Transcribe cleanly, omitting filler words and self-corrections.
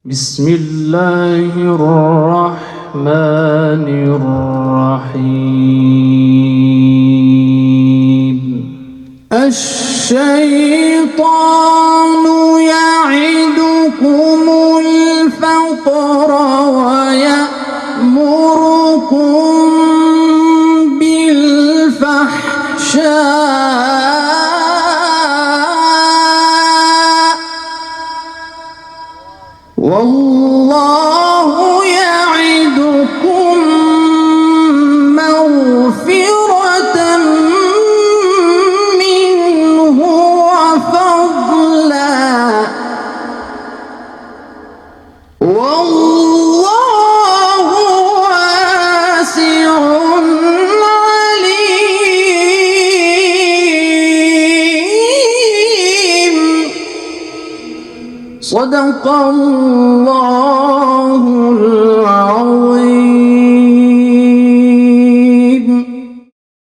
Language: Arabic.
بسم الله الرحمن الرحيم الشيطان يعدكم الفقر ويأمركم بالفحشاء والله يعدكم مغفرة منه وفضلا والله واسع عليم. صدق الله